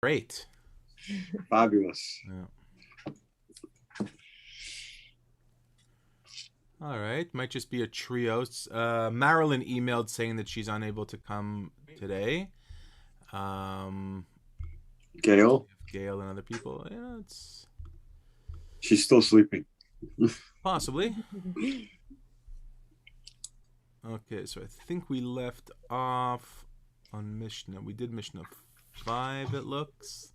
Great. Fabulous. Yeah. All right. Might just be a trio. Marilyn emailed saying that she's unable to come today. Um, Gail, Gail and other people. Yeah, it's she's still sleeping. possibly. Okay, so I think we left off on Mishnah. We did Mishnah 5, it looks.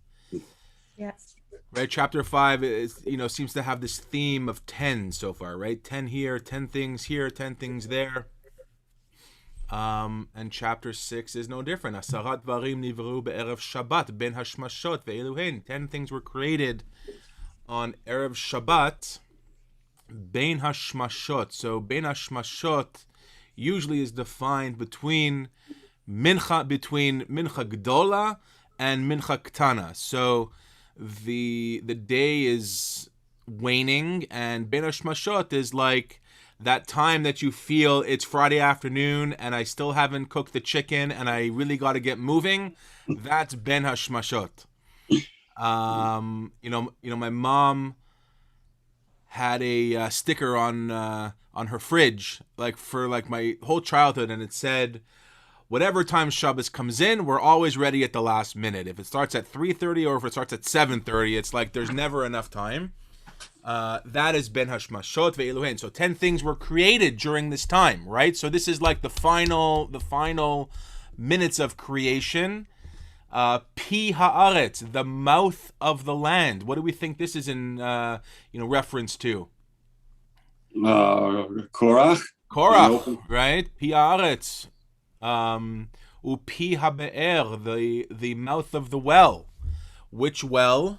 Yes. Right, chapter 5 is, seems to have this theme of 10 so far, right? 10 here, 10 things here, 10 things there. And chapter 6 is no different. Asarat varim nivru be'erev Shabbat ben hashmashot ve'eluhen. 10 things were created on erev Shabbat ben hashmashot. So ben hashmashot usually is defined between mincha gdola and mincha ktana. So the day is waning, and ben hashmashot is like that time that you feel it's Friday afternoon and I still haven't cooked the chicken and I really got to get moving. That's ben hashmashot. My mom had a sticker on her fridge, like for like my whole childhood, and it said, "Whatever time Shabbos comes in, we're always ready at the last minute. If it starts at 3:30 or if it starts at 7:30, it's like there's never enough time." That is ben hashmashot ve'eluhen. So 10 things were created during this time, right? So this is like the final minutes of creation. Pi haaretz, the mouth of the land. What do we think this is in reference to? Korach. Korach, right? Pi haaretz. Upi habe'er, the mouth of the well. Which well?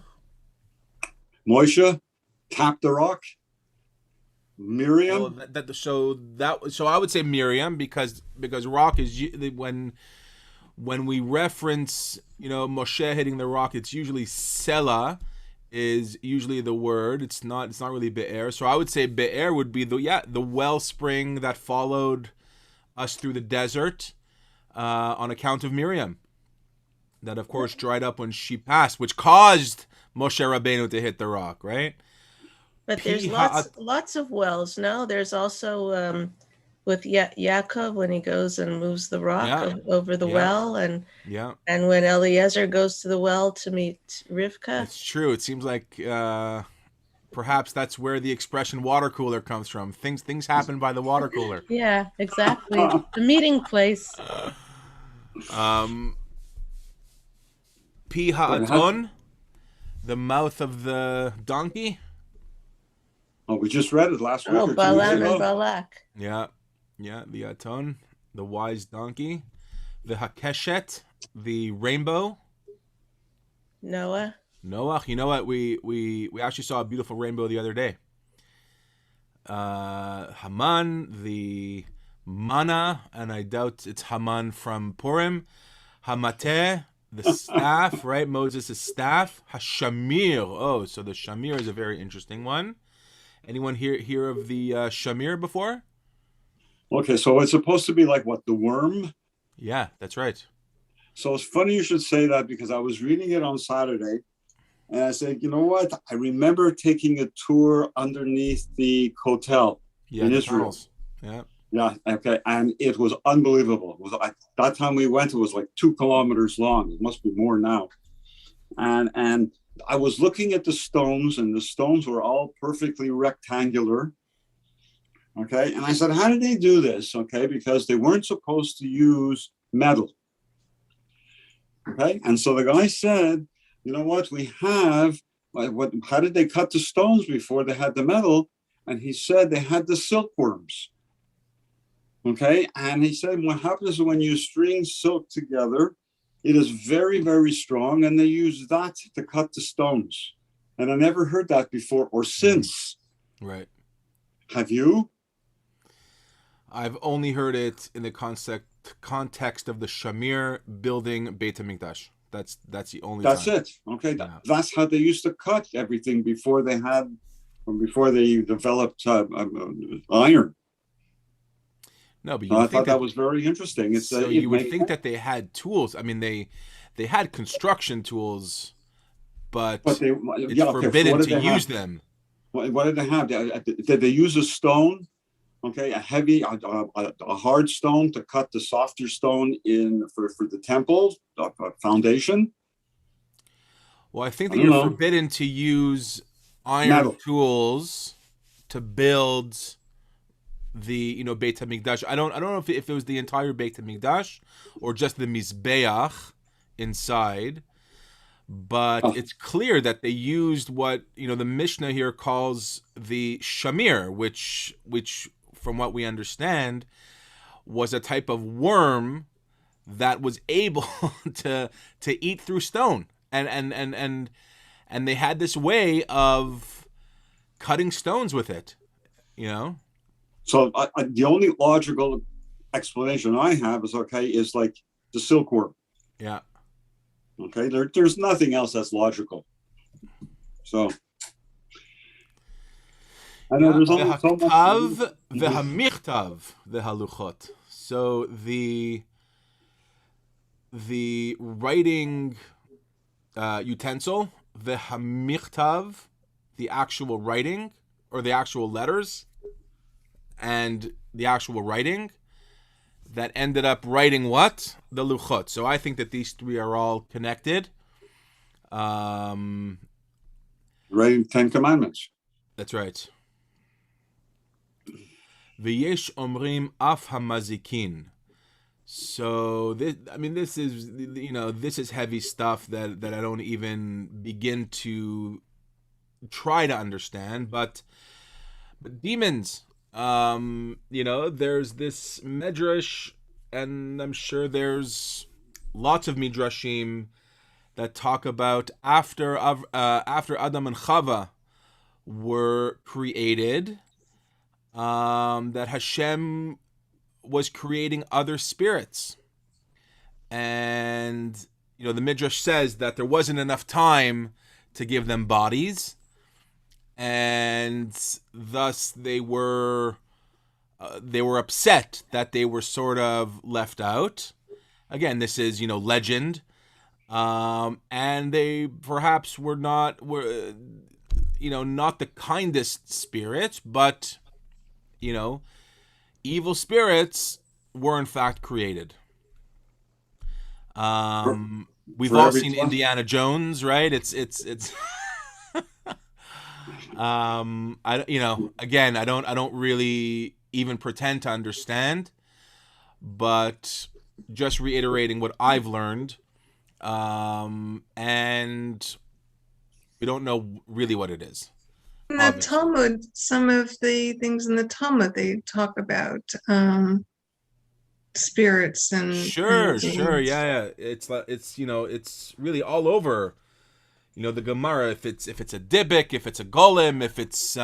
Moshe tapped the rock. Miriam. So I would say Miriam because rock is when we reference Moshe hitting the rock, it's usually Sela is usually the word. It's not really Be'er. So I would say Be'er would be the wellspring that followed us through the desert on account of Miriam. That of course dried up when she passed, which caused Moshe Rabbeinu to hit the rock, right? But there's lots of wells. No, there's also with Yaakov when he goes and moves the rock over the well, and when Eliezer goes to the well to meet Rivka. It's true. It seems like perhaps that's where the expression water cooler comes from. Things happen by the water cooler. Yeah, exactly. The meeting place. Pi ha'aton, the mouth of the donkey. Oh, we just read it last week. Balaam and Balak. Yeah, the aton, the wise donkey. The hakeshet, the rainbow. Noah. You know what? We actually saw a beautiful rainbow the other day. Haman, the manna, and I doubt it's Haman from Purim. Hamateh, the staff, right? Moses' staff. Hashamir. Oh, so the shamir is a very interesting one. Anyone hear of the shamir before? Okay, so it's supposed to be like what, the worm? Yeah, that's right. So it's funny you should say that because I was reading it on Saturday, and I said, you know what? I remember taking a tour underneath the hotel in Israel. Tunnels. Yeah. Yeah. Okay, and it was unbelievable. That time we went, it was like 2 kilometers long. It must be more now. And I was looking at the stones, and the stones were all perfectly rectangular. Okay. And I said, how did they do this? Okay. Because they weren't supposed to use metal. Okay. And so the guy said, you know what? We have, how did they cut the stones before they had the metal? And he said they had the silkworms. Okay. And he said, what happens when you string silk together, it is very, very strong, and they use that to cut the stones. And I never heard that before or since. Right. Have you? I've only heard it in the context of the Shamir building Beit HaMikdash. That's the only That's time. it. Okay. Yeah. That's how they used to cut everything before they developed iron. No, but I thought that was very interesting. You would think that they had tools. I mean, they had construction tools, but they, it's forbidden to use them. What did they have? Did they use a stone? Okay, a heavy, a hard stone to cut the softer stone in for the temple foundation? Well, I think that you're forbidden to use iron tools to build the Beit HaMikdash. I don't know if it was the entire Beit HaMikdash or just the Mizbeach inside, but it's clear that they used what the Mishnah here calls the shamir, which from what we understand was a type of worm that was able to eat through stone, and they had this way of cutting stones with it, So the only logical explanation I have is like the silkworm. Yeah. Okay, there's nothing else that's logical. So I know there's only so much. V'hamichtav v'haluchot. So the writing utensil, v'hamichtav, the actual writing or the actual letters, and the actual writing that ended up writing what? The luchot. So I think that these three are all connected. Writing 10 Commandments. That's right. V'yesh omrim af hamazikin. So this is heavy stuff that I don't even begin to try to understand. But demons. There's this medrash, and I'm sure there's lots of midrashim that talk about after Adam and Chava were created, that Hashem was creating other spirits, and the midrash says that there wasn't enough time to give them bodies. And thus they were upset that they were sort of left out. Again, this is legend, and they perhaps were not the kindest spirits, but evil spirits were in fact created. We've all seen Indiana Jones, right? It's I don't really even pretend to understand, but just reiterating what I've learned, and we don't know really what it is. In the Talmud, some of the things in the Talmud, they talk about spirits and sure, yeah. It's really all over. The Gemara, if it's a dibik, if it's a golem, if it's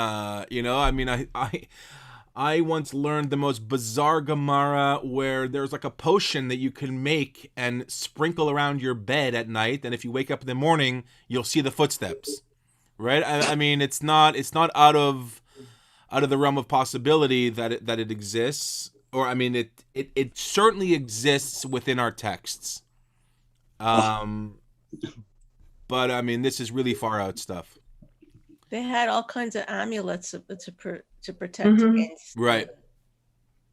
I once learned the most bizarre Gemara where there's like a potion that you can make and sprinkle around your bed at night, and if you wake up in the morning, you'll see the footsteps. Right? I mean, it's not out of the realm of possibility that it exists, or I mean, it certainly exists within our texts. But I mean, this is really far out stuff. They had all kinds of amulets to protect against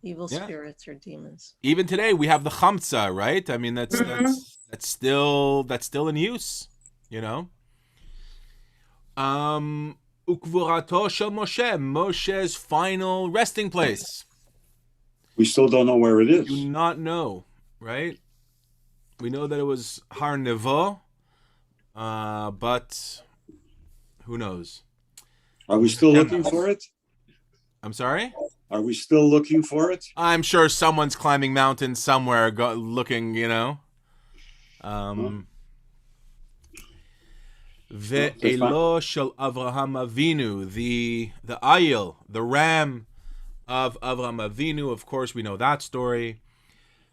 evil spirits or demons. Even today, we have the chamsa, right? I mean, that's still in use. Ukvurato shel Moshe, Moshe's final resting place. We still don't know where it is. We do not know, right? We know that it was Har Nevo. But who knows? Are we still looking for it? I'm sorry? Are we still looking for it? I'm sure someone's climbing mountains somewhere looking, Ve'elo shel Avraham Avinu, the ayil, the ram of Avraham Avinu. Of course, we know that story.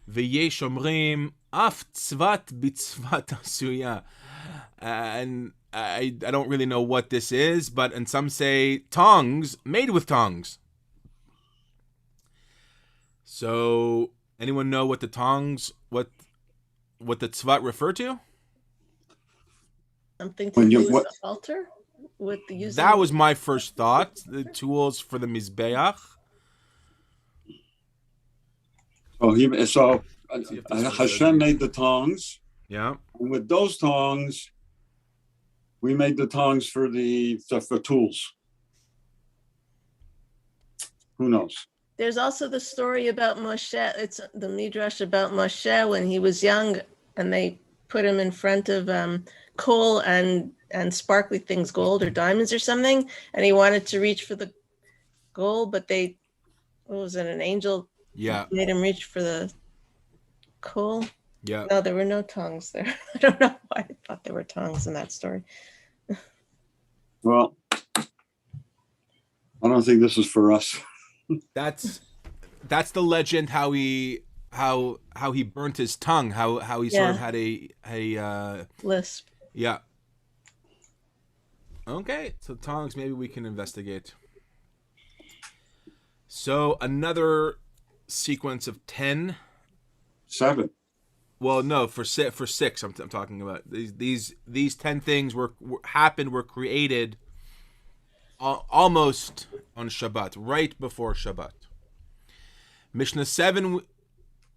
Ve'yesh omrim af tzvat b'tzvat asuya. And I don't really know what this is, and some say tongues made with tongues. So, anyone know what the tongues, what the tzvat refer to? Something to do with the altar? With the using that was my first thought. The tools for the Mizbeach. So Hashem made the tongs. Yeah. And with those tongs, we made the tongs for tools. Who knows? There's also the story about Moshe. It's the Midrash about Moshe when he was young, and they put him in front of coal and sparkly things, gold or diamonds or something, and he wanted to reach for the gold, but an angel made him reach for the coal. Yeah. No, there were no tongues there. I don't know why I thought there were tongues in that story. Well, I don't think this is for us. That's the legend how he burnt his tongue, how he sort of had a lisp. Yeah. Okay, so tongues maybe we can investigate. So another sequence of 10. 7. Well, no, for 6 I'm talking about. These 10 things were created almost on Shabbat, right before Shabbat. Mishnah 7,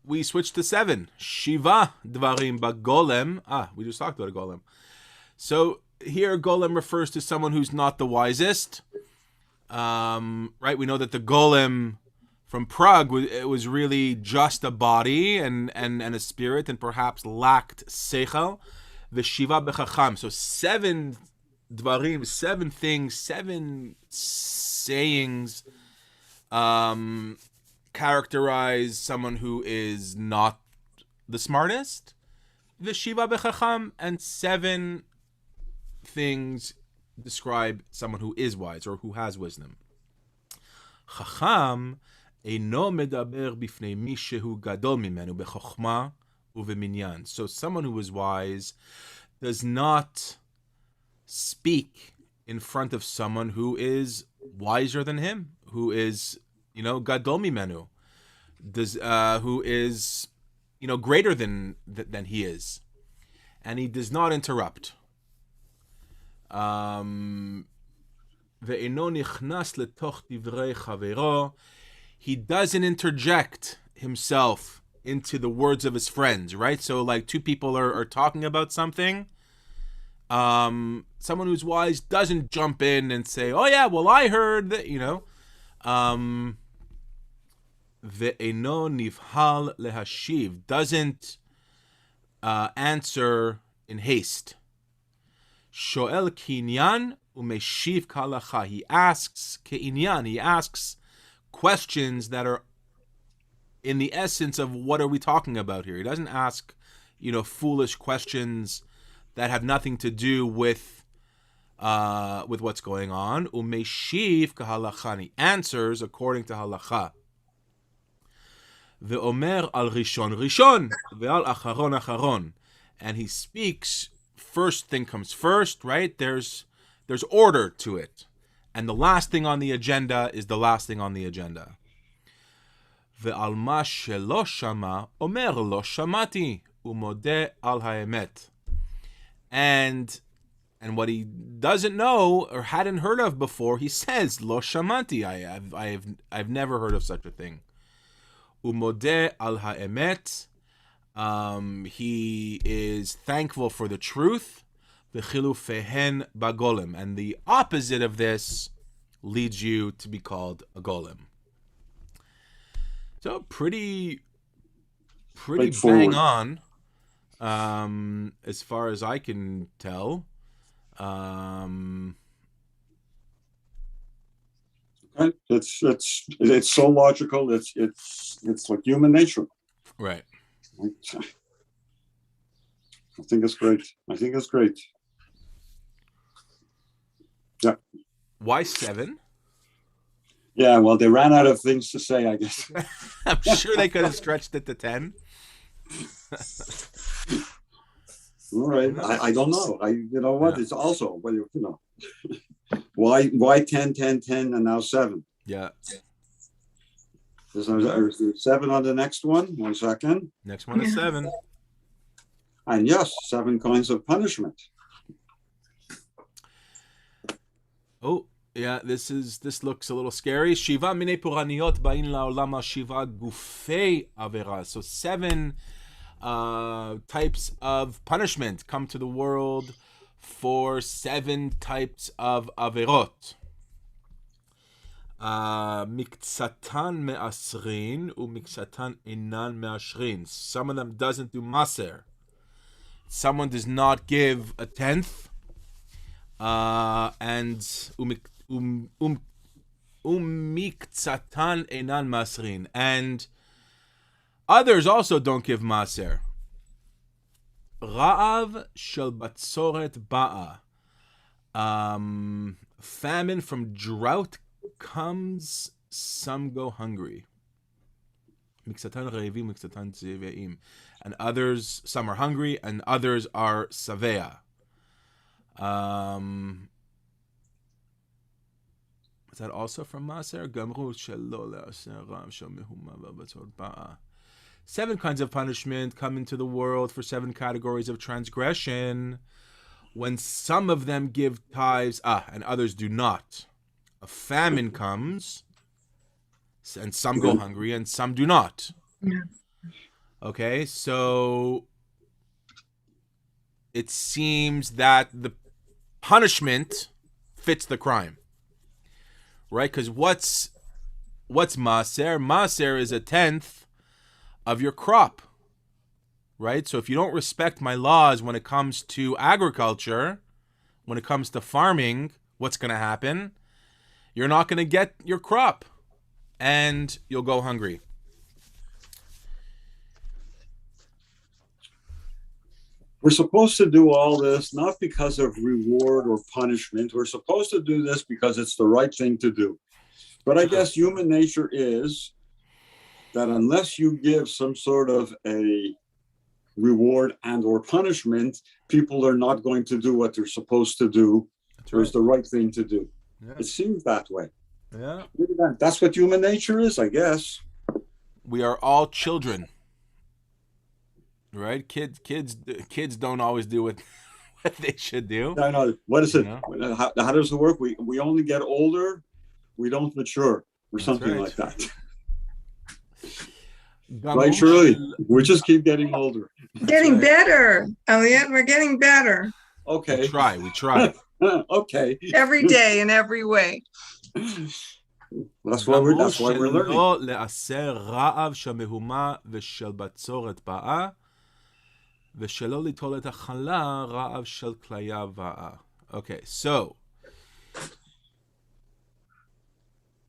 we switched to 7. Shiva dvarim bagolem. We just talked about a golem. So here, golem refers to someone who's not the wisest. Right? We know that the golem from Prague was really just a body and a spirit, and perhaps lacked seichel. The Shiva bechacham. So 7 dvarim, 7 things, 7 sayings characterize someone who is not the smartest. The Shiva bechacham, and 7 things describe someone who is wise or who has wisdom. Chacham eino medaber bifnei mi shehu gadol mimenu bechokma uveminyan. So someone who is wise does not speak in front of someone who is wiser than him, who is, gadol mimenu, who is, greater than he is, and he does not interrupt. He doesn't interject himself into the words of his friends, right? So like 2 people are talking about something. Someone who's wise doesn't jump in and say, oh yeah, well I heard that, Ve'eno nivhal lehashiv, doesn't answer in haste. Shoel kinyan umeshiv kalacha. He asks keinyan. He asks questions that are in the essence of what are we talking about here. He doesn't ask, foolish questions that have nothing to do with what's going on. Umeshiv kahalacha. He answers according to halacha. Ve'omer al rishon rishon ve'al acharon acharon. And he speaks. First thing comes first, right? There's order to it. And the last thing on the agenda is the last thing on the agenda. Ve'al ma shelo shama omer lo shamati umodeh al ha'emet. And what he doesn't know or hadn't heard of before, he says lo shamati. I've never heard of such a thing. Umodeh al ha'emet. He is thankful for the truth. V'chilufehen bagolem, and the opposite of this leads you to be called a golem. So pretty bang on, as far as I can tell. It's so logical. It's like human nature. Right. I think it's great. Yeah. Why 7? Yeah, well, they ran out of things to say, I guess. I'm sure they could have stretched it to 10. All right. I don't know. You know what? Yeah. It's also, why 10, 10, 10, and now 7? Yeah. There's 7 on the next one. 1 second. Next one is 7. And yes, 7 kinds of punishment. Oh, yeah, this looks a little scary. Shiva mine puraniyot ba'in la'olam al shiva gufei avera. So 7 types of punishment come to the world for 7 types of averot. Miktsatan me'asrin u'miktsatan inan me'ashrin. Some of them doesn't do maser. Someone does not give a tenth. And umiktsatan enan masrin, and others also don't give maser. Ra'av shel batzoret ba'a. Famine from drought comes, some go hungry. Miksatan re'evim, miksatan zeveim, and others, some are hungry, and others are savea. Is that also from Maser? Gamru shelo le'aser ram shel mehuma v'batzot ba'a. 7 kinds of punishment come into the world for 7 categories of transgression. When some of them give tithes, and others do not. A famine comes, and some go hungry, and some do not. Okay, so it seems that the punishment fits the crime, right? Because what's maser? Maser is a tenth of your crop, right? So if you don't respect my laws when it comes to agriculture, when it comes to farming, what's going to happen? You're not going to get your crop, and you'll go hungry. We're supposed to do all this not because of reward or punishment. We're supposed to do this because it's the right thing to do. But I guess human nature is that unless you give some sort of a reward and or punishment, people are not going to do what they're supposed to do. That's right. Or it's the right thing to do. Yeah. It seems that way. Yeah. That's what human nature is, I guess. We are all children. Right, kids don't always do what they should do. I know. What is it? How does it work? We only get older, we don't mature, or something like that. Right, Shirley? We just keep getting older. Getting better, Elliot. We're getting better. Okay. We try. Okay. Every day in every way. That's why we're learning. Okay, so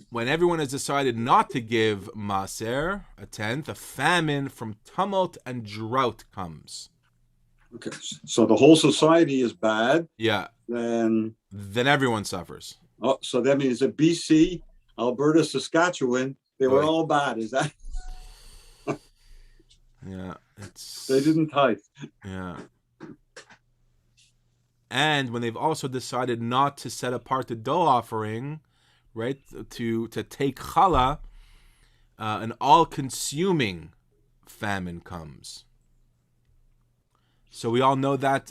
when everyone has decided not to give maser, a tenth, a famine from tumult and drought comes. Okay, so the whole society is bad. Yeah. Then everyone suffers. Oh, so that means that BC, Alberta, Saskatchewan, they were all bad. Is that? Yeah, they didn't tithe. Yeah. And when they've also decided not to set apart the dough offering, right, to take challah, an all-consuming famine comes. So we all know that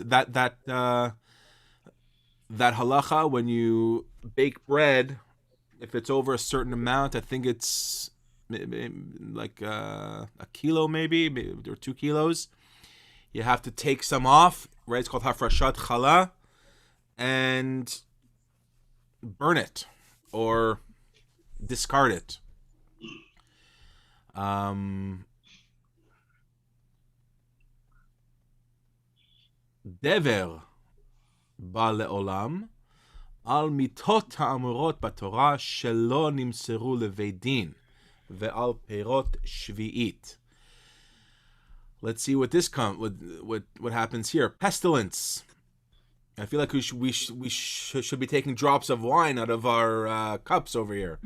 halacha, when you bake bread, if it's over a certain amount, I think it's like a kilo maybe, or 2 kilos, you have to take some off, right? It's called hafrashat challah, and burn it or discard it. Dever ba le'olam al mitot ha'amuros b'Torah shelo nimseru levei din ve'al perot shvi'it. Let's see what what happens here. Pestilence. I feel like we should be taking drops of wine out of our cups over here.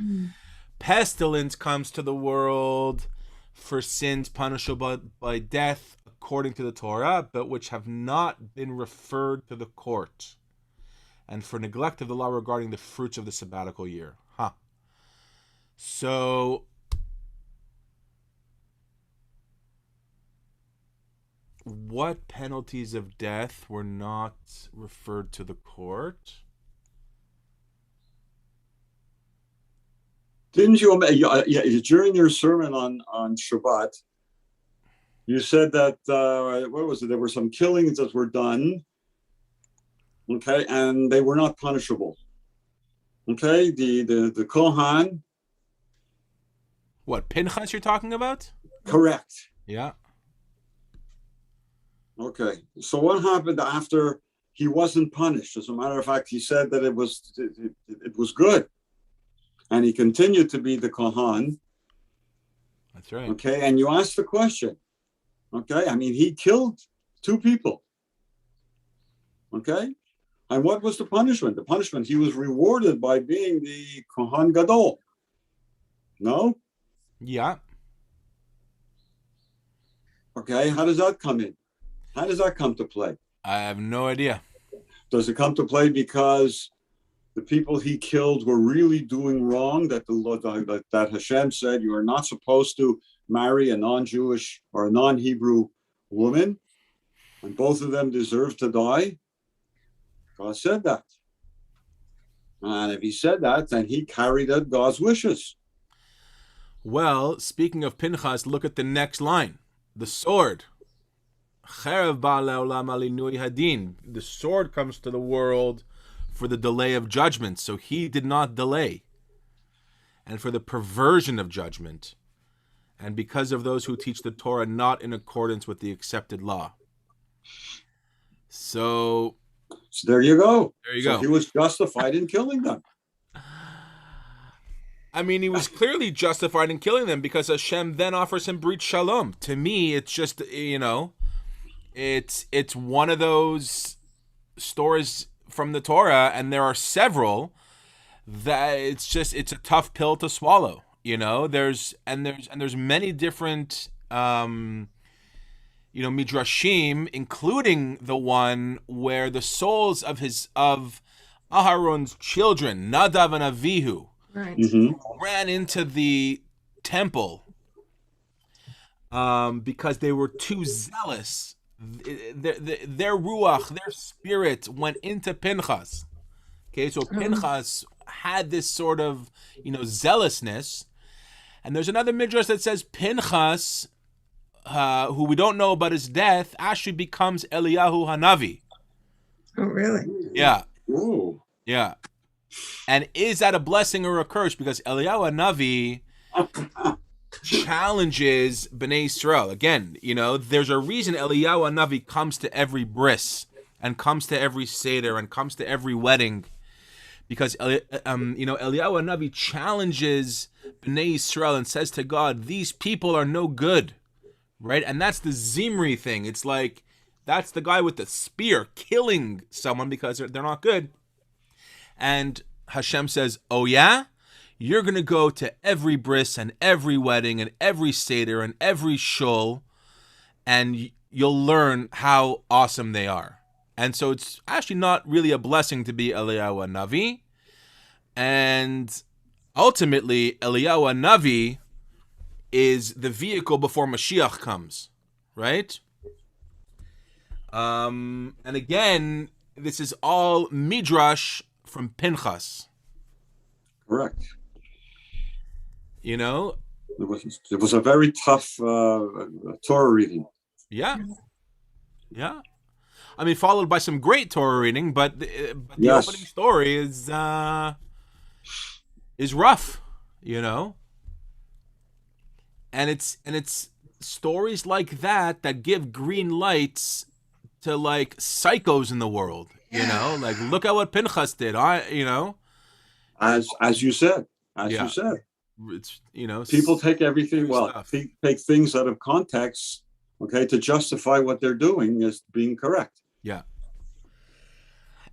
Pestilence comes to the world for sins punishable by death according to the Torah, but which have not been referred to the court, and for neglect of the law regarding the fruits of the sabbatical year. So what penalties of death were not referred to the court? Didn't you? During your sermon on Shabbat, you said that what was it? There were some killings that were done, okay, and they were not punishable. Okay, the Kohan. What, Pinchas you're talking about? Correct. Yeah. Okay, so what happened after he wasn't punished? As a matter of fact, he said that it was good, and he continued to be the Kohan. That's right. Okay, and you asked the question. Okay, I mean, he killed 2 people. Okay, and what was the punishment? The punishment, he was rewarded by being the Kohan Gadol. No? Yeah. Okay, how does that come in? How does that come to play? I have no idea. Does it come to play because the people he killed were really doing wrong, that that Hashem said you are not supposed to marry a non-Jewish or a non-Hebrew woman, and both of them deserve to die? God said that. And if he said that, then he carried out God's wishes. Well, speaking of Pinchas, look at the next line. The sword. The sword comes to the world for the delay of judgment, so he did not delay. And for the perversion of judgment, and because of those who teach the Torah not in accordance with the accepted law. So there you go. There you go. He was justified in killing them. I mean, he was clearly justified in killing them because Hashem then offers him brit shalom. To me, it's just, it's one of those stories from the Torah, and there are several that it's a tough pill to swallow. There's many different midrashim, including the one where the souls of Aharon's children, Nadav and Avihu, Right. ran into the temple because they were too zealous. Their ruach, their spirit went into Pinchas. Okay, so Pinchas had this sort of, zealousness. And there's another midrash that says Pinchas, who we don't know about his death, actually becomes Eliyahu Hanavi. Oh, really? Yeah. Ooh. Yeah. And is that a blessing or a curse? Because Eliyahu Hanavi challenges Bnei Israel. Again, there's a reason Eliyahu Hanavi comes to every bris and comes to every seder and comes to every wedding. Because, Eliyahu Hanavi challenges Bnei Israel and says to God, these people are no good, right? And that's the Zimri thing. It's like, that's the guy with the spear killing someone because they're not good. And Hashem says, oh yeah? You're going to go to every bris and every wedding and every seder and every shul, and you'll learn how awesome they are. And so it's actually not really a blessing to be Eliyahu Hanavi. And ultimately, Eliyahu Hanavi is the vehicle before Mashiach comes, right? And again, this is all midrash from Pinchas. Correct. It was a very tough Torah reading. Yeah. Yeah. I mean, followed by some great Torah reading, but the Yes. opening story is rough, And it's stories like that give green lights to like psychos in the world, like look at what Pinchas did. As you said, you said, it's people take everything take things out of context, okay, to justify what they're doing as being correct. Yeah.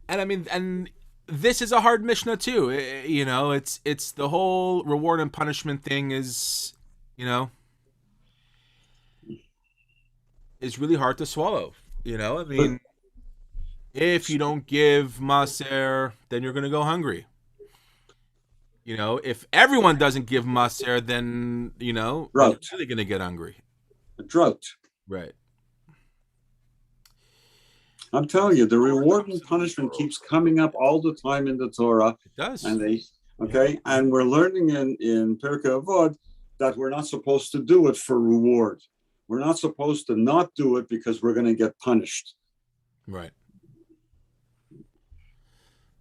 And I mean, and this is a hard Mishnah too. It's the whole reward and punishment thing is really hard to swallow. I mean, if you don't give maser, then you're going to go hungry. If everyone doesn't give maser, then, you're really going to get hungry. A drought. Right. I'm telling you, the reward and punishment keeps coming up all the time in the Torah. It does. And Okay, and we're learning in Pirkei Avot that we're not supposed to do it for reward. We're not supposed to not do it because we're going to get punished. Right.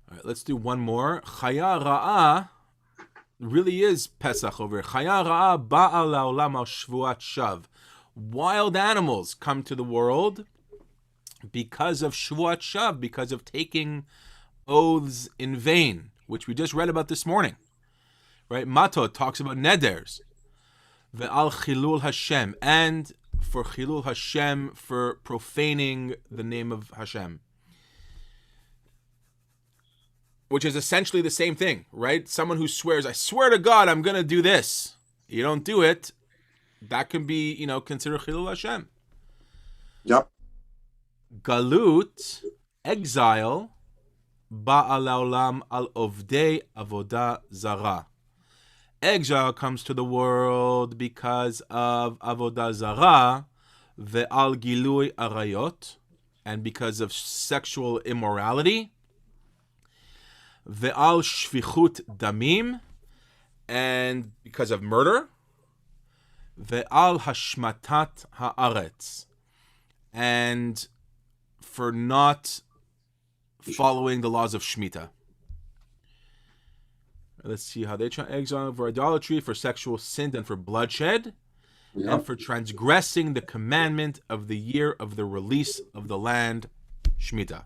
All right, let's do one more. Chaya Ra'ah really is Pesach over here. Chaya Ra'ah ba'a la'olam al shvuat shav. Wild animals come to the world because of shvuat shav, because of taking oaths in vain, which we just read about this morning. Right? Matot talks about neders. Ve'al chilul Hashem, and for chilul Hashem, for profaning the name of Hashem. Which is essentially the same thing, right? Someone who swears, I swear to God, I'm going to do this. You don't do it. That can be, considered chilul Hashem. Yep. Galut, exile, ba'al olam al ovdei avodah zara. Exile comes to the world because of avodah zara, ve'al gilui arayot, and because of sexual immorality, ve'al shvichut damim, and because of murder, ve'al hashmatat haaretz, and for not following the laws of Shemitah. Let's see how they try exile for idolatry, for sexual sin, and for bloodshed, and for transgressing the commandment of the year of the release of the land, Shemitah.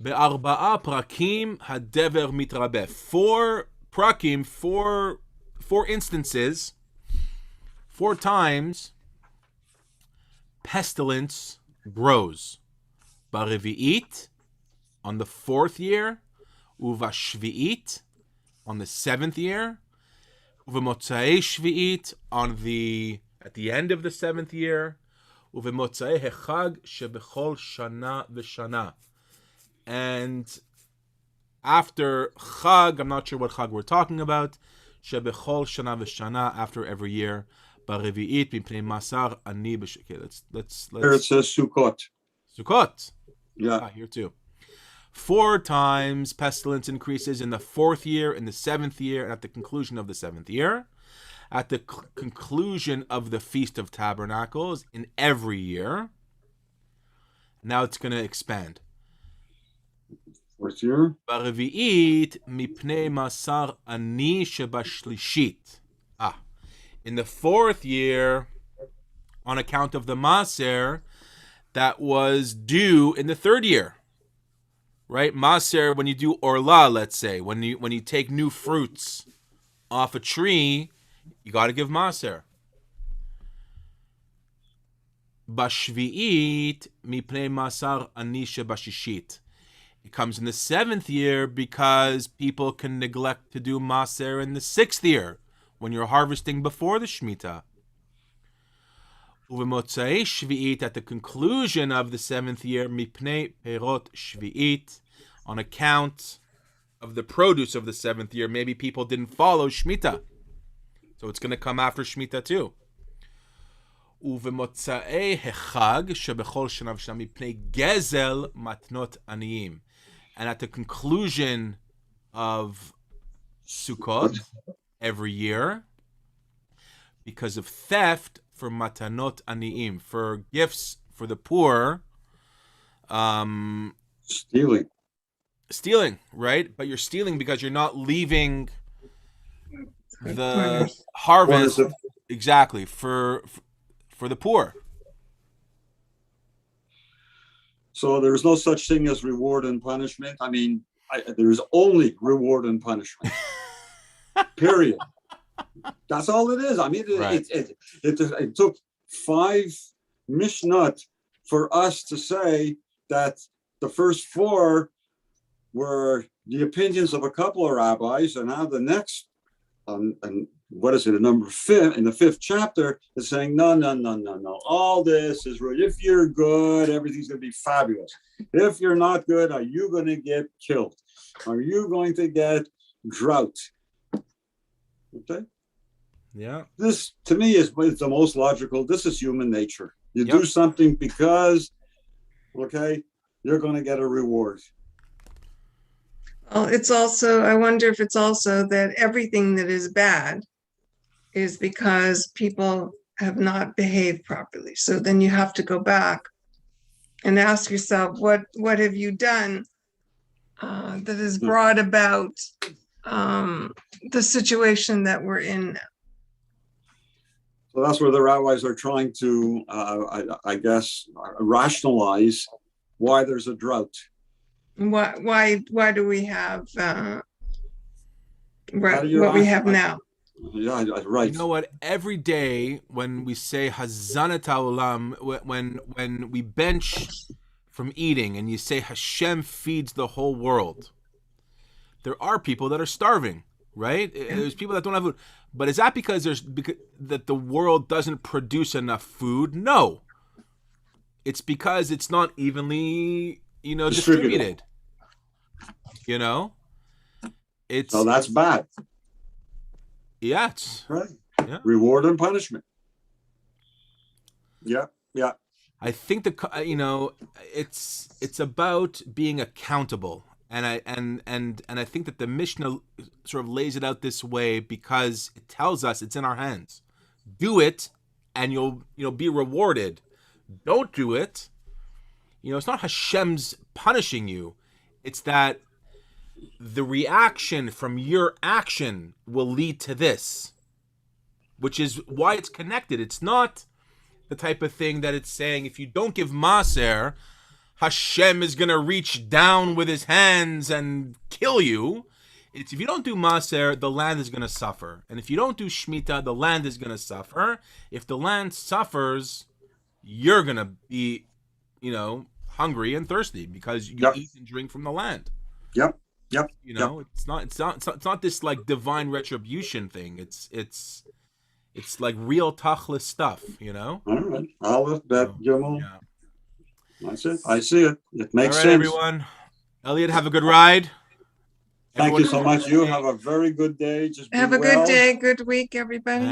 Be'arba'a prakim hadever mitrabeh. 4 prakim, 4 instances, 4 times, pestilence grows. Barevi'it, on the 4th year, uvashvi'it, on the 7th year, uvemotzai shvi'it, at the end of the 7th year, uvemotzai hechag shebechol shana v'shana. And after chag, I'm not sure what chag we're talking about, shebechol shana v'shana, after every year, barevi'it mipnei masar ani b'sh. Okay, let's. Here it says Sukkot. Sukkot. Yeah. Here too. 4 times pestilence increases in the 4th year, in the 7th year, and at the conclusion of the 7th year. At the conclusion of the Feast of Tabernacles, in every year. Now it's going to expand. 4th year. B'revi'it mipnei masar ani shebashlishit. In the 4th year, on account of the maser that was due in the 3rd year. Right? Maser, when you do orla, let's say, when you take new fruits off a tree, you got to give maser. Bashvi'it mipnei masar ani shebashishit. It comes in the 7th year because people can neglect to do maser in the 6th year, when you're harvesting before the Shemitah. Uvemotzai shvi'it, at the conclusion of the 7th year, mipnei perot shvi'it, on account of the produce of the 7th year. Maybe people didn't follow Shemitah, so it's going to come after Shemitah too. Uvemotzai hechag shebechol shana v'shana mipnei gezel matnot aniyim, and at the conclusion of Sukkot, every year, because of theft, for matanot aniyim, for gifts for the poor. Stealing, right? But you're stealing because you're not leaving the harvest exactly for the poor. So there's no such thing as reward and punishment. I mean, there's only reward and punishment. Period. That's all it is. I mean, it took 5 Mishnot for us to say that the first 4 were the opinions of a couple of rabbis, and now the next, and what is it, in the 5th chapter, is saying, no. All this is right. If you're good, everything's going to be fabulous. If you're not good, are you going to get killed? Are you going to get drought? Okay. Yeah. This, to me, is the most logical. This is human nature. You do something because, okay, you're going to get a reward. Well, it's also, I wonder if it's also that everything that is bad is because people have not behaved properly. So then you have to go back and ask yourself, what have you done that has brought about the situation that we're in now? So that's where the rabbis are trying to, I guess, rationalize why there's a drought. Why do we have what we have now? Yeah, right. You know what? Every day when we say Hazanat Ha'olam, when we bench from eating and you say Hashem feeds the whole world, there are people that are starving, right? There's people that don't have food. But is that because that the world doesn't produce enough food? No. It's because it's not evenly, distributed. So that's bad. Yeah, it's right. Yeah. Reward and punishment. Yeah. I think it's about being accountable, and I think that the Mishnah sort of lays it out this way because it tells us it's in our hands. Do it, and you'll be rewarded. Don't do it. It's not Hashem's punishing you. It's that the reaction from your action will lead to this, which is why it's connected. It's not the type of thing that it's saying if you don't give Maser, Hashem is going to reach down with his hands and kill you. It's if you don't do Maser, the land is going to suffer. And if you don't do Shemitah, the land is going to suffer. If the land suffers, you're going to be, hungry and thirsty because you eat and drink from the land. Yep. It's not this like divine retribution thing. It's like real tachlis stuff, All right. Aleph, Bet, Gimel. Yeah. That's it. I see it. It makes sense. Everyone. Elliot, have a good ride. Thank you so much. You have a very good day. Just have a good day, good week, everybody.